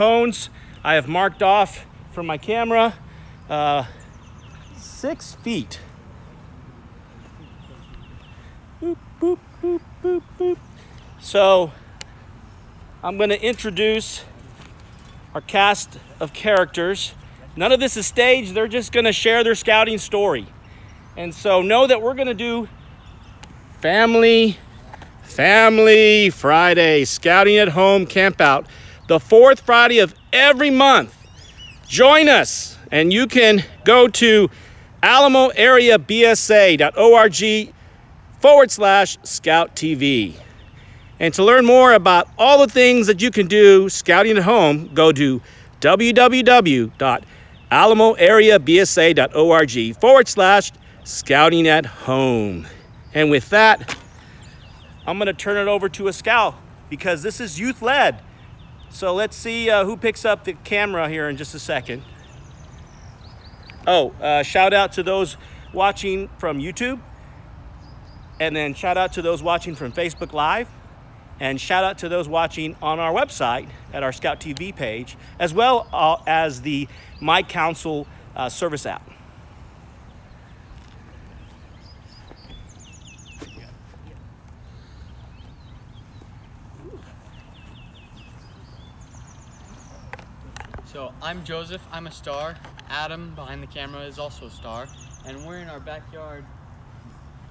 cones I have marked off from my camera, 6 feet. Boop, boop, boop, boop, boop. So I'm going to introduce our cast of characters. None of this is staged. They're just going to share their scouting story. And so know that we're going to do Family Friday, Scouting at Home Campout, the 4th Friday of every month. Join us, and you can go to alamoareabsa.org/Scout TV. And to learn more about all the things that you can do scouting at home, go to www.alamoareabsa.org/Scouting at Home. And with that, I'm going to turn it over to a scout because this is youth-led. So let's see who picks up the camera here in just a second. Shout out to those watching from YouTube. And then shout out to those watching from Facebook Live. And shout out to those watching on our website at our Scout TV page, as well as the My Council service app. So I'm Joseph, I'm a star. Adam, behind the camera, is also a star. And we're in our backyard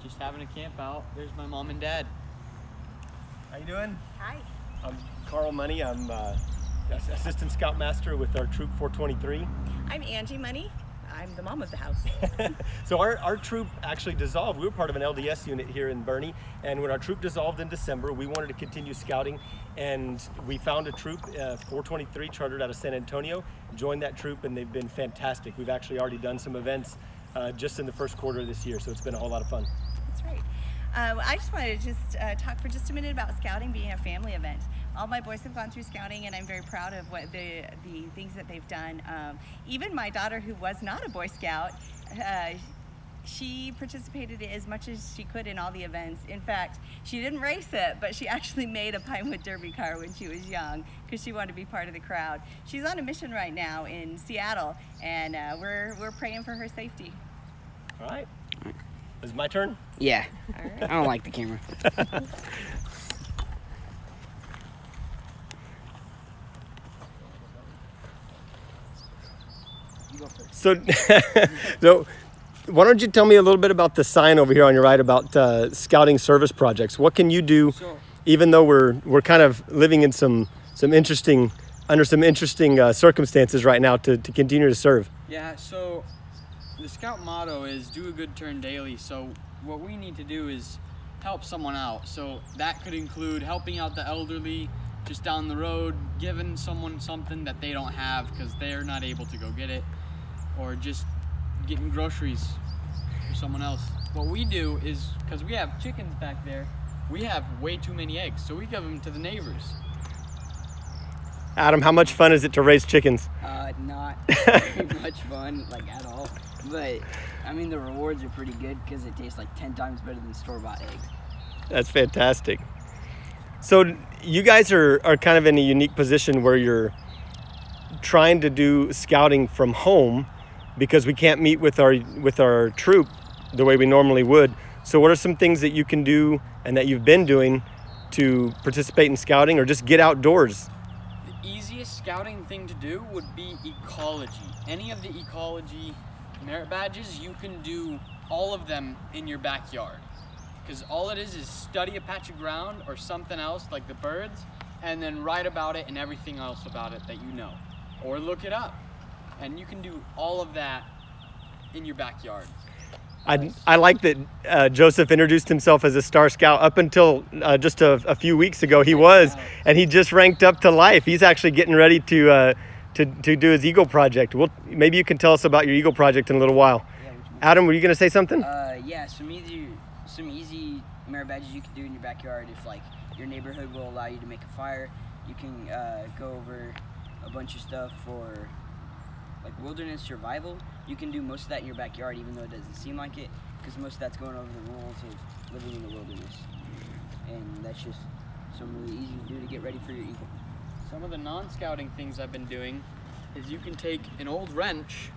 just having a camp out. There's my mom and dad. How you doing? Hi. I'm Carl Money. I'm Assistant Scoutmaster with our Troop 423. I'm Angie Money. I'm the mom of the house. So our troop actually dissolved. We were part of an LDS unit here in Boerne, and when our troop dissolved in December, we wanted to continue scouting, and we found a troop, 423, chartered out of San Antonio, joined that troop, and they've been fantastic. We've actually already done some events just in the first quarter of this year, so it's been a whole lot of fun. That's right. I just wanted to talk for just a minute about scouting being a family event. All my boys have gone through scouting, and I'm very proud of what the things that they've done. Even my daughter, who was not a Boy Scout, she participated as much as she could in all the events. In fact, she didn't race it, but she actually made a Pinewood Derby car when she was young because she wanted to be part of the crowd. She's on a mission right now in Seattle, and we're praying for her safety. All right. Is it my turn? Yeah. All right. I don't like the camera. So why don't you tell me a little bit about the sign over here on your right about scouting service projects? What can you do, even though we're kind of living in some interesting circumstances right now to continue to serve? Yeah, so the Scout motto is do a good turn daily. So what we need to do is help someone out. So that could include helping out the elderly just down the road, giving someone something that they don't have because they're not able to go get it, or just getting groceries for someone else. What we do is, because we have chickens back there, we have way too many eggs, so we give them to the neighbors. Adam, how much fun is it to raise chickens? Not very much fun, like at all. But I mean, the rewards are pretty good because it tastes like 10 times better than store-bought eggs. That's fantastic. So you guys are kind of in a unique position where you're trying to do scouting from home because we can't meet with our troop the way we normally would. So what are some things that you can do and that you've been doing to participate in scouting or just get outdoors? The easiest scouting thing to do would be ecology. Any of the ecology merit badges, you can do all of them in your backyard. Because all it is study a patch of ground or something else like the birds, and then write about it and everything else about it that you know. Or look it up. And you can do all of that in your backyard. I like that Joseph introduced himself as a Star Scout. Up until just a few weeks ago, he was, and he just ranked up to life. He's actually getting ready to do his Eagle Project. Maybe you can tell us about your Eagle Project in a little while. Yeah, Adam, were you going to say something? Yeah, some easy merit badges you can do in your backyard. If like your neighborhood will allow you to make a fire, you can go over a bunch of stuff for like wilderness survival. You can do most of that in your backyard, even though it doesn't seem like it, because most of that's going over the rules of living in the wilderness. And that's just something really easy to do to get ready for your Eagle. some of the non-scouting things I've been doing is you can take an old wrench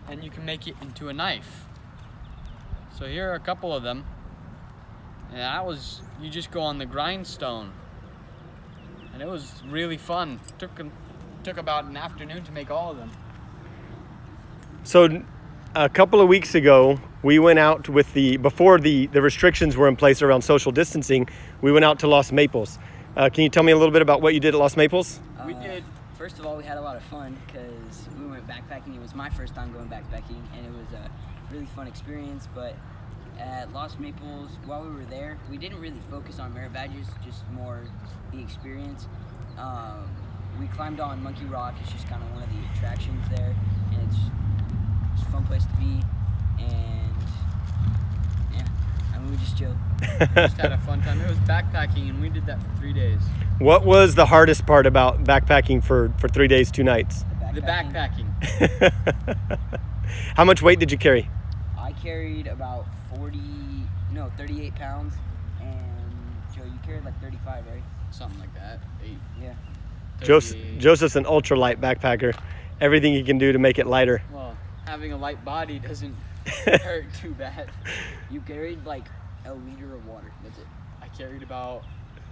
and you can make it into a knife. So here are a couple of them. And that was, you just go on the grindstone. And it was really fun. Took about an afternoon to make all of them. So a couple of weeks ago, we went out with before the restrictions were in place around social distancing, we went out to Los Maples. Can you tell me a little bit about what you did at Los Maples? We did. First of all, we had a lot of fun because we went backpacking. It was my first time going backpacking, and it was a really fun experience. But at Los Maples, while we were there, we didn't really focus on merit badges, just more the experience. We climbed on Monkey Rock. It's just kind of one of the attractions there, and it's a fun place to be. And yeah, I mean, we just chilled. Just had a fun time. It was backpacking, and we did that for 3 days. What was the hardest part about backpacking for 3 days, 2 nights? The backpacking. How much weight did you carry? I carried about 38 pounds, and Joe, you carried like 35, right? Something like that. 8. Yeah. Joseph's an ultralight backpacker. Everything he can do to make it lighter. Well, having a light body doesn't hurt too bad. You carried like a liter of water. That's it. I carried about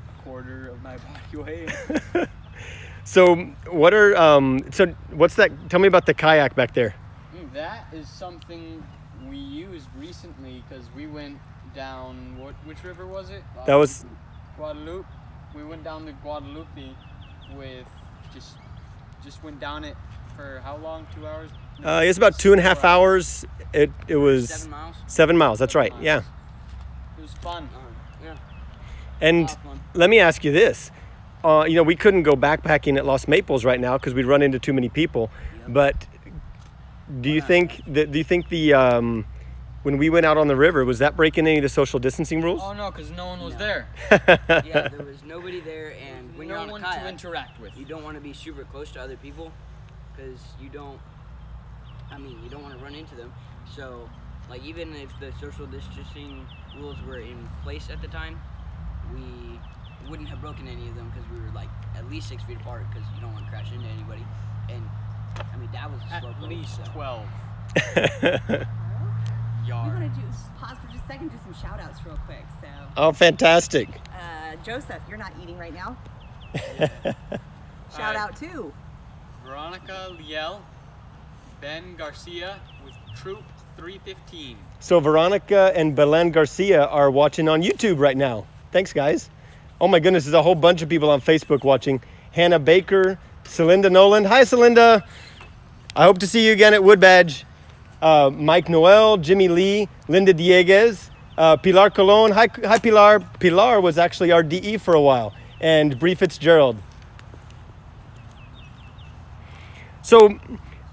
a quarter of my body weight. So what's that? Tell me about the kayak back there. That is something we used recently because we went down, which river was it? That was Guadalupe. We went down the Guadalupe with just went down it for how long? 2 hours? it's about 2.5 hours. It was 7 miles. 7 miles. That's right. 7 Yeah. miles. It was fun. Yeah. And A lot of fun. let me ask you this. We couldn't go backpacking at Los Maples right now because we'd run into too many people. Yep. But do you think the when we went out on the river, was that breaking any of the social distancing rules? Oh no, because no one was No. there. Yeah, there was nobody there, and when you're No on a one kayak, to interact with. you don't want to be super close to other people because you don't want to run into them. So, like, even if the social distancing rules were in place at the time, we wouldn't have broken any of them because we were like at least 6 feet apart because you don't want to crash into anybody. And I mean, that was a slow At boat, least so. 12 We yards. want to pause for just a second, do some shout outs real quick. So, Oh, fantastic. Joseph, you're not eating right now. Shout Alright. out to Veronica Liel, Ben Garcia with Troop 315. So Veronica and Belen Garcia are watching on YouTube right now. Thanks, guys. Oh my goodness, there's a whole bunch of people on Facebook watching. Hannah Baker, Celinda Nolan. Hi, Celinda. I hope to see you again at Wood Badge. Mike Noel, Jimmy Lee, Linda Dieguez, Pilar Colon. Hi, Pilar. Pilar was actually our DE for a while. And Bree Fitzgerald. So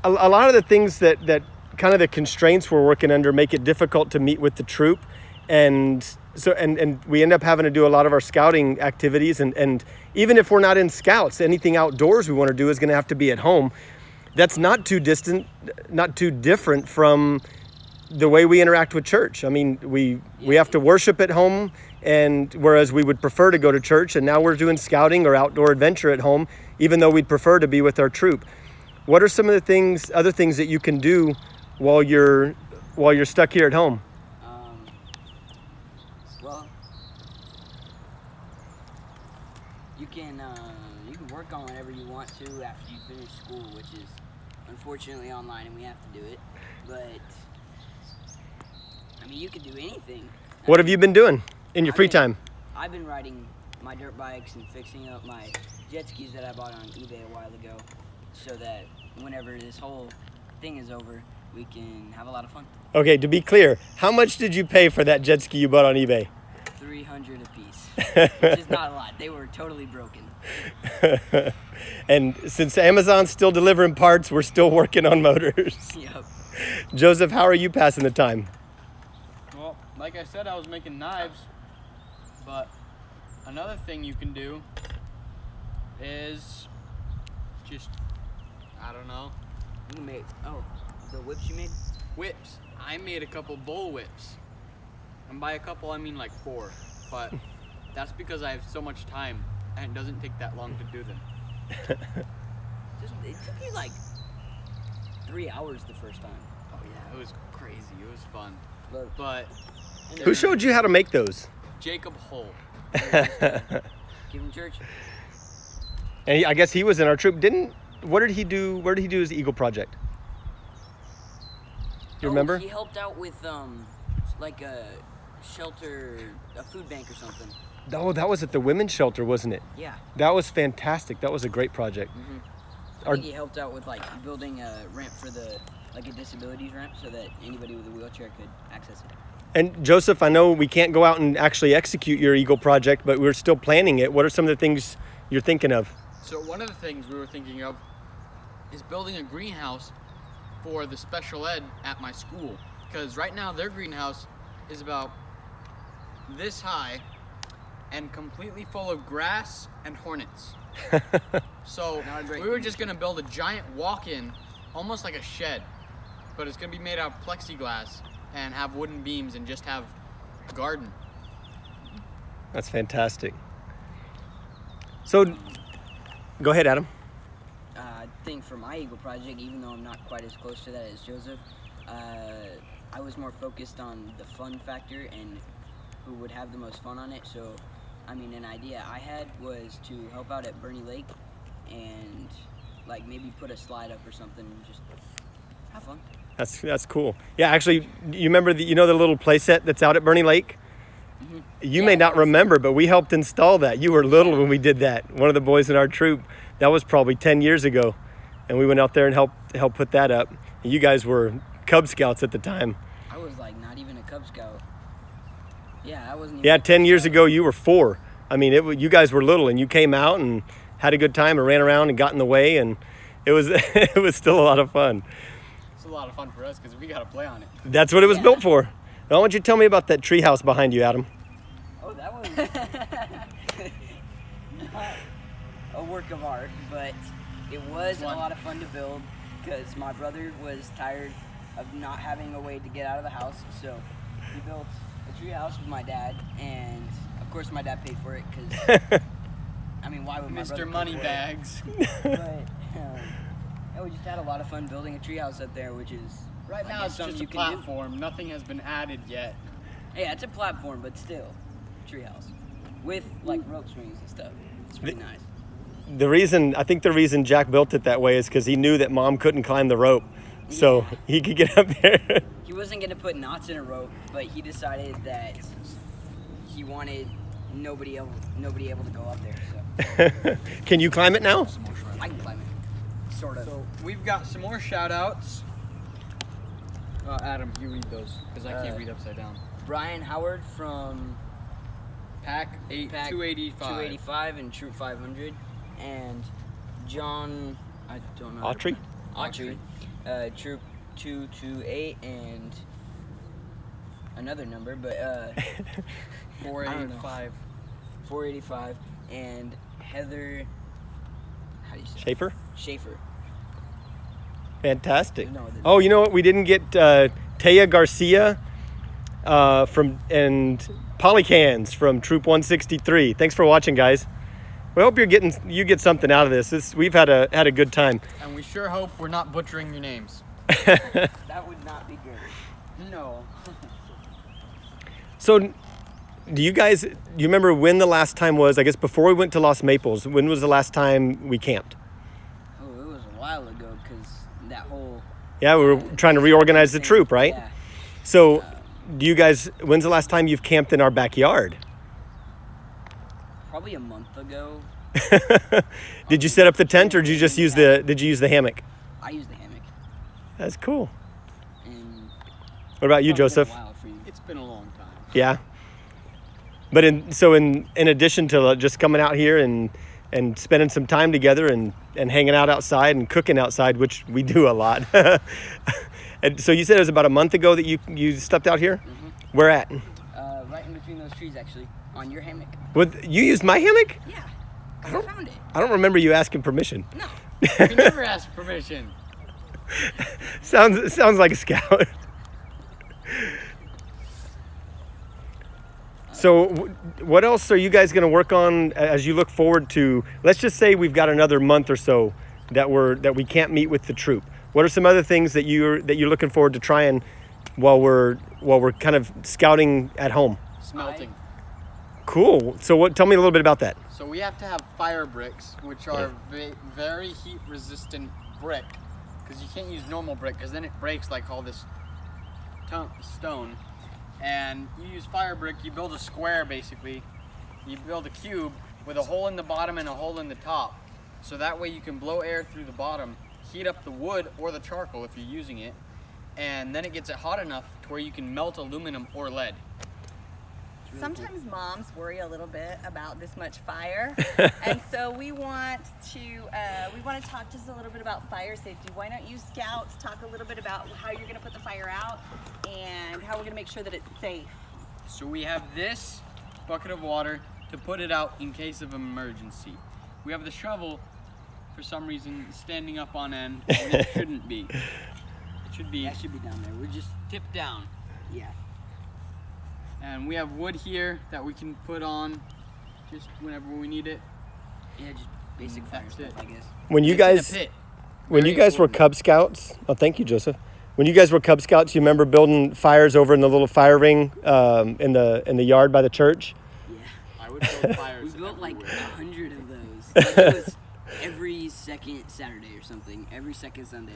a lot of the things that kind of the constraints we're working under make it difficult to meet with the troop. And we end up having to do a lot of our scouting activities. And even if we're not in scouts, anything outdoors we want to do is going to have to be at home. That's not too different from the way we interact with church. I mean, we have to worship at home, and whereas we would prefer to go to church, and now we're doing scouting or outdoor adventure at home, even though we'd prefer to be with our troop. What are some of the other things that you can do while you're stuck here at home? Well, you can work on whatever you want to after you finish school, which is unfortunately online, and we have to do it. But I mean, you could do anything. What have you been doing in your free time? I've been riding my dirt bikes and fixing up my jet skis that I bought on eBay a while ago, so that whenever this whole thing is over, we can have a lot of fun. Okay, to be clear, how much did you pay for that jet ski you bought on eBay? $300 a piece, which is not a lot. They were totally broken. And since Amazon's still delivering parts, we're still working on motors. Yep. Joseph, how are you passing the time? Well, like I said, I was making knives, but another thing you can do is just, I don't know, You made the whips you made? whips. I made a couple bull whips. And by a couple, I mean like 4. But that's because I have so much time and it doesn't take that long to do them. It took you like 3 hours the first time. Oh yeah, it was crazy. It was fun. Look. But Who showed you how to make those? Jacob Hull. Give him church. And I guess he was in our troop. What did he do? Where did he do his Eagle project? You remember? He helped out with like a shelter, a food bank or something. Oh, that was at the women's shelter, wasn't it? Yeah. That was fantastic. That was a great project. I think he helped out with like building a ramp for a disabilities ramp so that anybody with a wheelchair could access it. And Joseph, I know we can't go out and actually execute your Eagle project, but we're still planning it. What are some of the things you're thinking of? So one of the things we were thinking of is building a greenhouse for the special ed at my school. Because right now their greenhouse is about this high and completely full of grass and hornets. So we were just gonna build a giant walk-in, almost like a shed, but it's gonna be made out of plexiglass and have wooden beams and just have a garden. That's fantastic. So, go ahead, Adam. I think for my Eagle project, even though I'm not quite as close to that as Joseph, I was more focused on the fun factor and who would have the most fun on it. So, I mean, an idea I had was to help out at Bernie Lake and like maybe put a slide up or something and just have fun. That's cool. Yeah, actually, you remember the little play set that's out at Bernie Lake? Mm-hmm. You may not remember, but we helped install that. You were little when we did that. One of the boys in our troop. That was probably 10 years ago, and we went out there and helped put that up. And you guys were Cub Scouts at the time. I was like not even a Cub Scout. Yeah, I wasn't. Yeah, 10 years ago you were 4. I mean, you guys were little, and you came out and had a good time and ran around and got in the way, and it was still a lot of fun. It's a lot of fun for us because we got to play on it. That's what it was built for. Now, I want you to tell me about that treehouse behind you, Adam. Oh, that was not a work of art, but it was a lot of fun to build because my brother was tired of not having a way to get out of the house, so he built a tree house with my dad, and of course my dad paid for it because I mean, why would my brother Mr. pay Moneybags. for it? But yeah, we just had a lot of fun building a tree house up there, which is Right now it's something just a you can do. platform. Nothing has been added yet. Yeah, it's a platform, but still, treehouse with like rope swings and stuff. It's pretty nice. I think the reason Jack built it that way is because he knew that Mom couldn't climb the rope, so he could get up there. He wasn't gonna put knots in a rope, but he decided that he wanted nobody able to go up there. So Can you climb it now? I can climb it, sort of. So we've got some more shout outs. Adam, you read those because I can't read upside down. Brian Howard from Pack 285. 285 and Troop 500, and John, I don't know. Autry? Autry, Troop 228 and another number, but 485. 485 and Heather. How do you say? Schaefer? Schaefer. Fantastic. No, Oh, you know what? We didn't get Taya Garcia and Polycans from Troop 163. Thanks for watching, guys. We hope you get something out of this. We've had a good time. And we sure hope we're not butchering your names. That would not be good. No. So, do you remember when the last time was? I guess before we went to Los Maples, when was the last time we camped? Oh, it was a while ago because that whole. Yeah, we were trying to reorganize the troop, right? Yeah. So, when's the last time you've camped in our backyard? Probably a month ago. Did you set up the tent, or did you just use the hammock? I used the hammock. That's cool. And What about you, probably been a Joseph? while for you. It's been a long time. Yeah. But in addition to just coming out here and spending some time together and hanging out outside and cooking outside, which we do a lot. And so you said it was about a month ago that you stepped out here? Mm-hmm. Where at? Right in between those trees, actually, on your hammock. You used my hammock? Yeah, 'cause I found it. I don't remember you asking permission. No. We never asked permission. Sounds like a scout. So what else are you guys going to work on as you look forward to, let's just say we've got another month or so that we can't meet with the troop. What are some other things that you're looking forward to trying while we're kind of scouting at home? Smelting. Cool. So tell me a little bit about that. So we have to have fire bricks, which are very heat resistant brick, because you can't use normal brick because then it breaks like all this stone. And you use fire brick, you build a square basically. You build a cube with a hole in the bottom and a hole in the top. So that way you can blow air through the bottom, heat up the wood or the charcoal if you're using it, and then it gets it hot enough to where you can melt aluminum or lead. Sometimes moms worry a little bit about this much fire, and so we want to talk just a little bit about fire safety. Why don't you scouts talk a little bit about how you're going to put the fire out and how we're going to make sure that it's safe? So we have this bucket of water to put it out in case of emergency. We have the shovel, for some reason, standing up on end, and it shouldn't be. It should be. That should be down there. We're just tipped down. yeah. And we have wood here that we can put on just whenever we need it. Yeah, just basic fire That's stuff, it. I guess. When you It's in a guys pit. when Very you guys were important. Cub Scouts, oh, thank you, Joseph. When you guys were Cub Scouts, you remember building fires over in the little fire ring in the yard by the church? Yeah. I would build fires. We built like everywhere. 100 of those. Like, it was every second Saturday or something. Every second Sunday.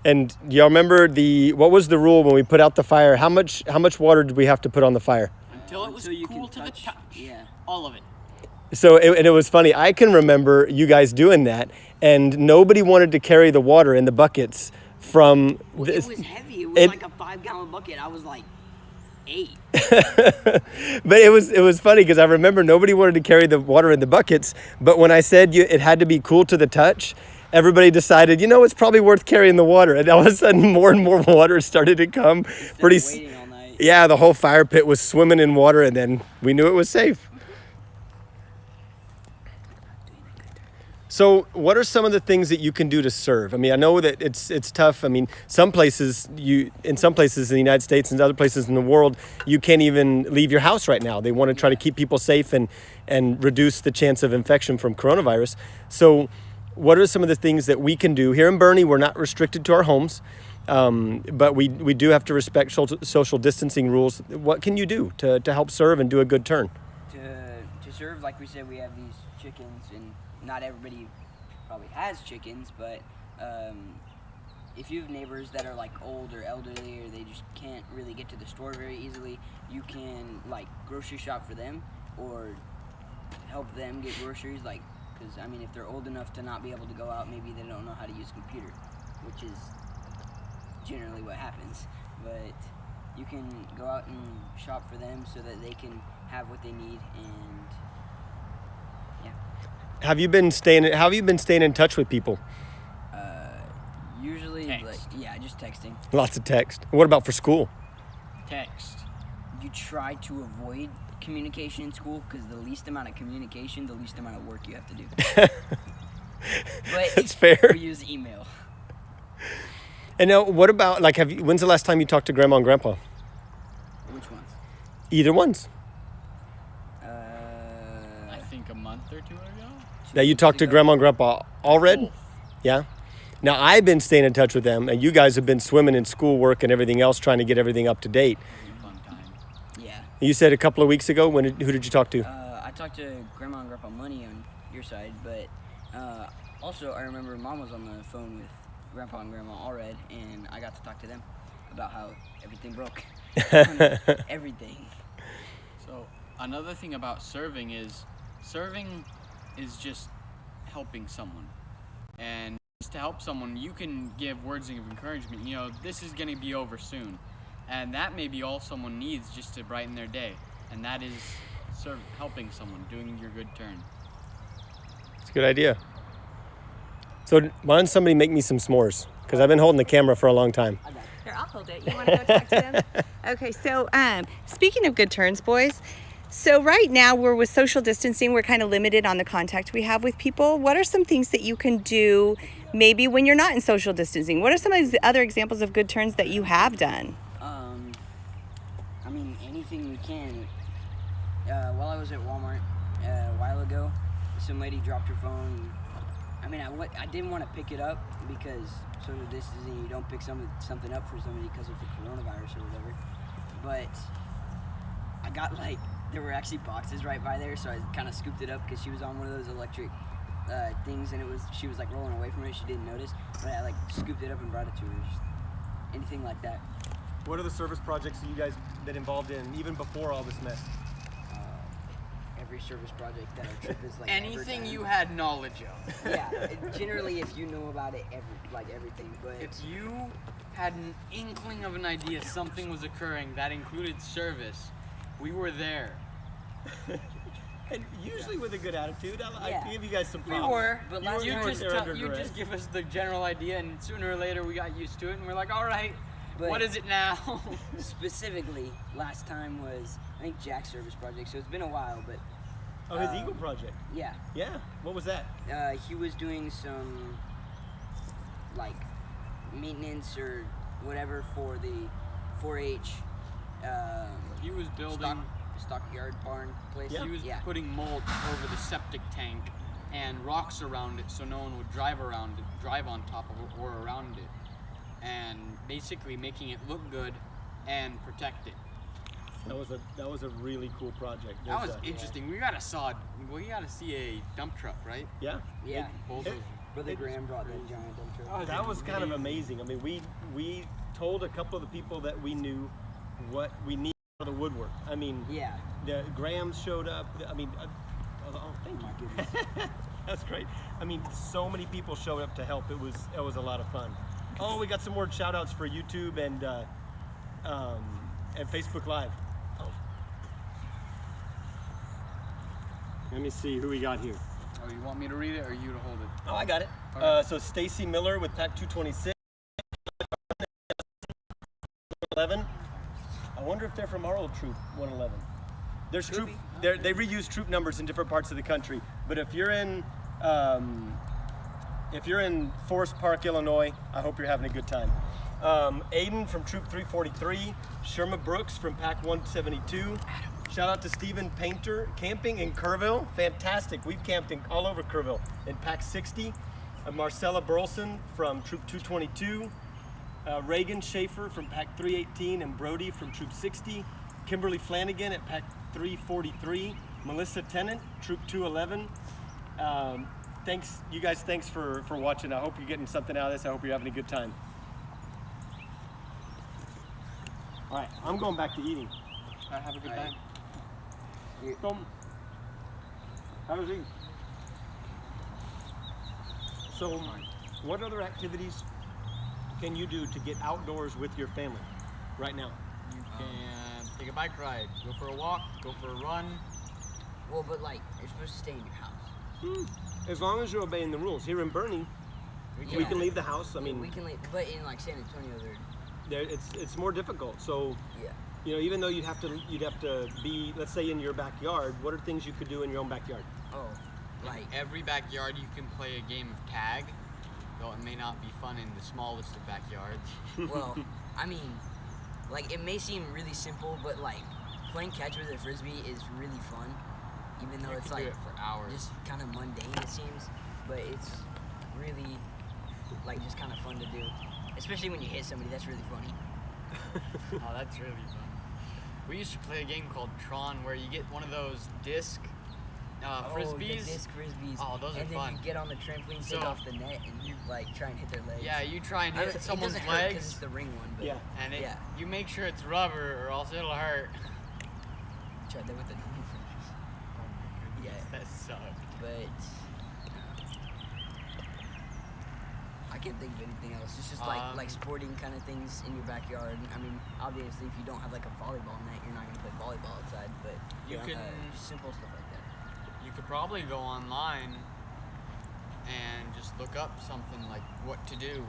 And do y'all remember what was the rule when we put out the fire? How much water did we have to put on the fire? Until it was Until you cool can to the touch. touch. Yeah. All of it. So it was funny. I can remember you guys doing that, and nobody wanted to carry the water in the buckets from. Well, this, it was heavy. It was like a 5-gallon bucket. I was like 8. But it was funny because I remember nobody wanted to carry the water in the buckets. But when I said it had to be cool to the touch, everybody decided, it's probably worth carrying the water. And all of a sudden, more and more water started to come. Waiting all night. Yeah, the whole fire pit was swimming in water, and then we knew it was safe. So what are some of the things that you can do to serve? I mean, I know that it's tough. I mean, in some places in the United States and other places in the world, you can't even leave your house right now. They want to try to keep people safe and reduce the chance of infection from coronavirus. So what are some of the things that we can do? Here in Boerne, we're not restricted to our homes, but we do have to respect social distancing rules. What can you do to help serve and do a good turn? To serve, like we said, we have these chickens, and not everybody probably has chickens, but if you have neighbors that are like old or elderly, or they just can't really get to the store very easily, you can like grocery shop for them or help them get groceries, like, because I mean, if they're old enough to not be able to go out, maybe they don't know how to use a computer, which is generally what happens. But you can go out and shop for them so that they can have what they need. And How have you been staying in touch with people? usually, Text. just texting. Lots of text. What about for school? Text. You try to avoid communication in school, because the least amount of communication, the least amount of work you have to do. But That's fair. we use email. And now, what about, like, when's the last time you talked to Grandma and Grandpa? Which ones? Either ones. I think a month or two ago. Now, you talked to Grandma and Grandpa already? Yeah? Now, I've been staying in touch with them, and you guys have been swimming in schoolwork and everything else, trying to get everything up to date. Fun time. Yeah. You said a couple of weeks ago. Who did you talk to? I talked to Grandma and Grandpa Money on your side, but also I remember Mom was on the phone with Grandpa and Grandma Allred, and I got to talk to them about how everything broke. Everything. So another thing about serving is just helping someone. And just to help someone, you can give words of encouragement. This is going to be over soon. And that may be all someone needs just to brighten their day. And that is helping someone, doing your good turn. It's a good idea. So why don't somebody make me some s'mores? Because I've been holding the camera for a long time. Here, I'll hold it. You want to go talk to them? Okay, so speaking of good turns, boys, so right now we're with social distancing. We're kind of limited on the contact we have with people. What are some things that you can do maybe when you're not in social distancing? What are some of the other examples of good turns that you have done? I mean, anything we can. While I was at Walmart a while ago, some lady dropped her phone. I mean, I didn't want to pick it up because social distancing, you don't pick something up for somebody because of the coronavirus or whatever. But I got like, there were actually boxes right by there, so I kind of scooped it up because she was on one of those electric things, and she was like rolling away from it. She didn't notice, but I like scooped it up and brought it to her. Just anything like that. What are the service projects that you guys been involved in, even before all this mess? Every service project that our trip is like Anything ever done. you had knowledge of. Yeah, generally if you know about it, everything. But If you had an inkling of an idea something was occurring that included service, we were there. And usually with a good attitude. I Yeah. give you guys some We props. were, But but last you time- just give us the general idea, and sooner or later we got used to it, and we're like, all right, But- what is it now? specifically, last time was I think Jack's service project, so it's been a while. But Oh, his Eagle project. yeah, Yeah. What was that? he was doing some like maintenance or whatever for the 4-H He was building. stockyard barn place. Yeah. He was yeah. putting mulch over the septic tank and rocks around it so no one would drive on top of it or around it, and basically making it look good and protect it. That was a really cool project. That was There's a- interesting. We gotta see a dump truck, right? Yeah. Yeah. Bulldozer. Brother Graham brought that giant dump truck. Oh, That was kind of amazing. I mean, we told a couple of the people that we knew what we need for the woodwork. I mean, Yeah. the Grahams showed up. I mean, oh, thank My you. goodness. That's great. I mean, so many people showed up to help. It was a lot of fun. Oh, we got some more shout outs for YouTube and Facebook Live. Oh. Let me see who we got here. Oh, you want me to read it or you to hold it? Oh, I got it. Okay. So Stacy Miller with Pack 226. 11. I wonder if they're from our old troop 111. There's troop. They reuse troop numbers in different parts of the country. But if you're in Forest Park, Illinois, I hope you're having a good time. Aiden from Troop 343. Sherma Brooks from Pack 172. Shout out to Stephen Painter, camping in Kerrville. Fantastic. We've camped all over Kerrville in Pack 60. Marcella Burleson from Troop 222. Reagan Schaefer from Pack 318 and Brody from Troop 60. Kimberly Flanagan at Pack 343. Melissa Tennant, Troop 211. Thanks, you guys. Thanks for watching. I hope you're getting something out of this. I hope you're having a good time. All right, I'm going back to eating. Have a good time. So, how was eating? So, what other activities can you do to get outdoors with your family right now? You can take a bike ride, go for a walk, go for a run. Well, but like you're supposed to stay in your house. As long as you're obeying the rules. Here in Bernie, we Yeah. can leave the house. I mean, we can leave, but in like San Antonio, it's more difficult. So, yeah. you know, even though you'd have to be, let's say, in your backyard. What are things you could do in your own backyard? Oh, like Every backyard you can play a game of tag, though it may not be fun in the smallest of backyards. well, I mean, like it may seem really simple, but like playing catch with a frisbee is really fun, even though You it's can do like it for hours. just kind of mundane it seems, but it's really like just kind of fun to do, especially when you hit somebody. That's really funny. Oh, that's really fun. We used to play a game called Tron where you get one of those disc Oh, frisbees. the disc frisbees. Oh, those are and then fun. you get on the trampoline, take So- off the net, and you like try and hit their legs. Yeah, you try and I hit mean, someone's it doesn't hurt 'cause legs, it's the ring one, but Yeah. and yeah. you make sure it's rubber or else it'll hurt. Tried that with the normal frisbees. Yeah, That sucked. but I can't think of anything else. It's just like sporting kind of things in your backyard. I mean, obviously, if you don't have like a volleyball net, you're not gonna play volleyball outside. But You can just simple stuff like that. you could probably go online and just look up something like what to do.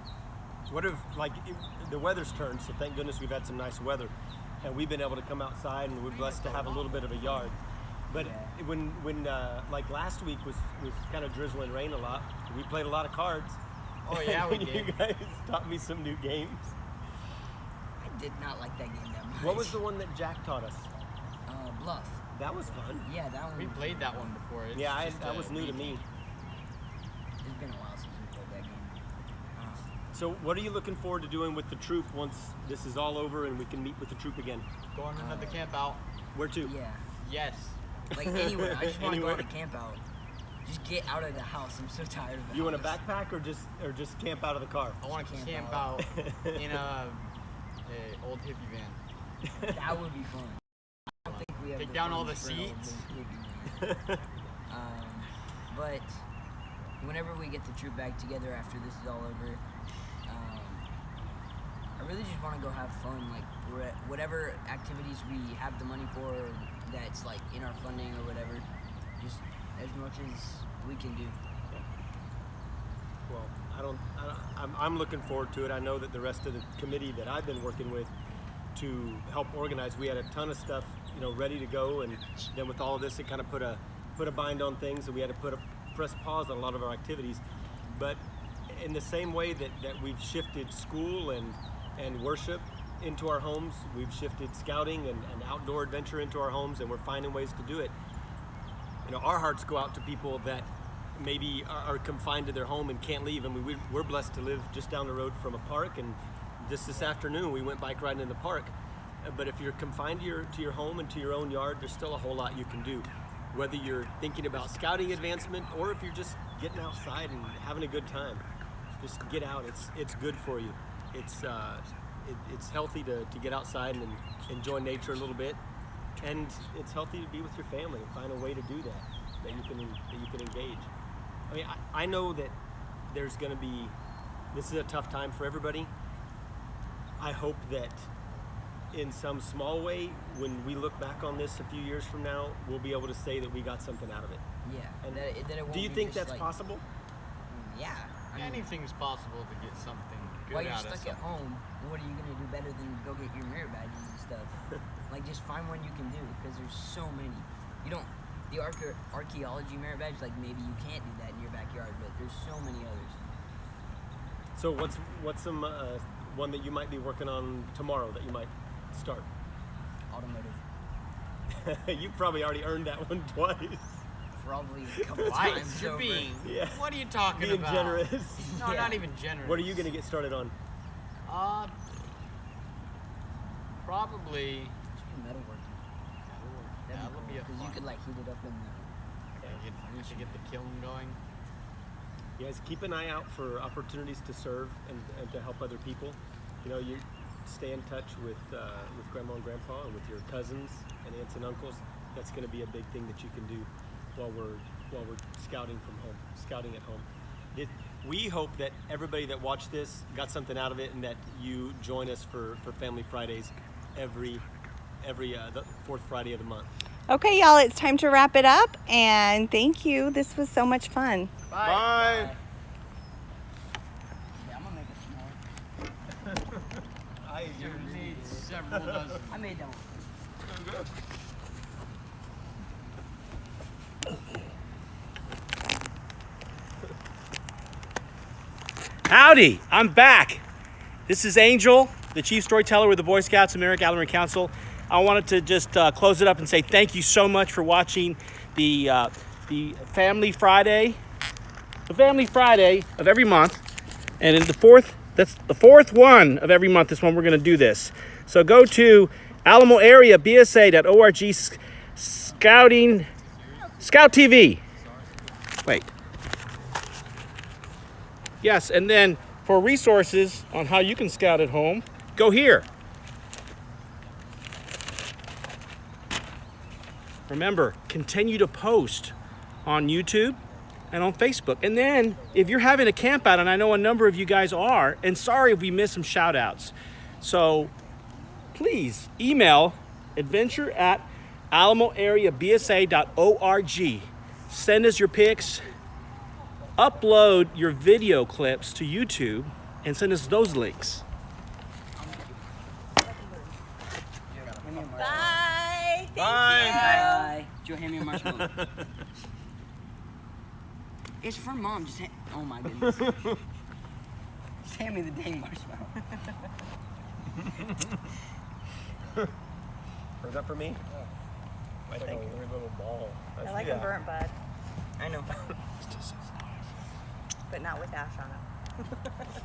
What if, like, the weather's turned, so thank goodness we've had some nice weather, and we've been able to come outside, and we're blessed to have a little bit of a yard. But when like last week was kind of drizzling rain a lot, we played a lot of cards. Oh yeah, we And did. You guys taught me some new games. I did not like that game that much. What was the one that Jack taught us? Bluff? That was fun. Yeah, that one. We played that one before. It's Yeah, just that a was new to me. It's been a while since we played that game. So what are you looking forward to doing with the troop once this is all over and we can meet with the troop again? Going to another camp out. Where to? Yeah, Yes. like anywhere. I just want to go Anywhere. on a camp out. Just get out of the house. I'm so tired of it. You want a backpack or just camp out of the car? I want to Camp camp out. out in a old hippie van. That would be fun. I don't think we have Take down all the funds for an old seats. hippie van. But whenever we get the troop back together after this is all over, I really just want to go have fun. Like whatever activities we have the money for, that's like in our funding or whatever, just as much as we can do. Well, I'm looking forward to it. I know that the rest of the committee that I've been working with to help organize, we had a ton of stuff, ready to go, and then with all of this, it kind of put a bind on things, and we had to press pause on a lot of our activities. But in the same way that we've shifted school and worship into our homes, we've shifted scouting and outdoor adventure into our homes, and we're finding ways to do it. Our hearts go out to people that maybe are confined to their home and can't leave. I mean, we're blessed to live just down the road from a park, and just this afternoon we went bike riding in the park. But if you're confined to your home and to your own yard, there's still a whole lot you can do. Whether you're thinking about scouting advancement or if you're just getting outside and having a good time, just get out. It's good for you. It's healthy to get outside and enjoy nature a little bit, and it's healthy to be with your family and find a way to do that you can engage. I mean, I know that this is a tough time for everybody. I hope that in some small way, when we look back on this a few years from now, we'll be able to say that we got something out of it. Yeah. And that it won't do you be think just that's like, possible? Yeah. I mean, Anything's possible to get something good while you're out of stuck at something. home, what are you gonna do better than go get your merit badges and stuff? Like, just find one you can do, because there's so many. The archaeology merit badge, like maybe you can't do that in your backyard, but there's so many others. So what's some one that you might be working on tomorrow that you might start? Automotive. You've probably already earned that one twice. Probably a couple Why? times You're over. being. Yeah. What are you talking Being about? generous. No, Yeah. not even generous. What are you gonna get started on? Probably. Just do metalworking. That would be a Because you fun. could like heat it up in the. To get the kiln going. You guys, keep an eye out for opportunities to serve and to help other people. You stay in touch with Grandma and Grandpa and with your cousins and aunts and uncles. That's going to be a big thing that you can do while we're scouting from home, scouting at home. We hope that everybody that watched this got something out of it, and that you join us for Family Fridays every the fourth Friday of the month. Okay, y'all, it's time to wrap it up, and thank you. This was so much fun. Bye. Yeah, I'm gonna make it smaller. You made several dozen. I made that one. Howdy, I'm back. This is Angel, the chief storyteller with the Boy Scouts of America Alderman Council. I wanted to just close it up and say thank you so much for watching the Family Friday of every month, and in that's the fourth one of every month. This one we're going to do this. So go to alamoareabsa.org Scout TV. Wait. Yes, and then for resources on how you can scout at home, go here. Remember, continue to post on YouTube and on Facebook. And then, if you're having a camp out, and I know a number of you guys are, and sorry if we missed some shout outs. So, please email adventure@alamoareabsa.org. Send us your pics, upload your video clips to YouTube, and send us those links. Bye. Thank Bye. you. Bye. Joe, hand me a marshmallow. It's for Mom. Oh my goodness. Just hand me the dang marshmallow. Was that for me? like a weird little ball. I like them burnt, bud, I know. but not with ash on it.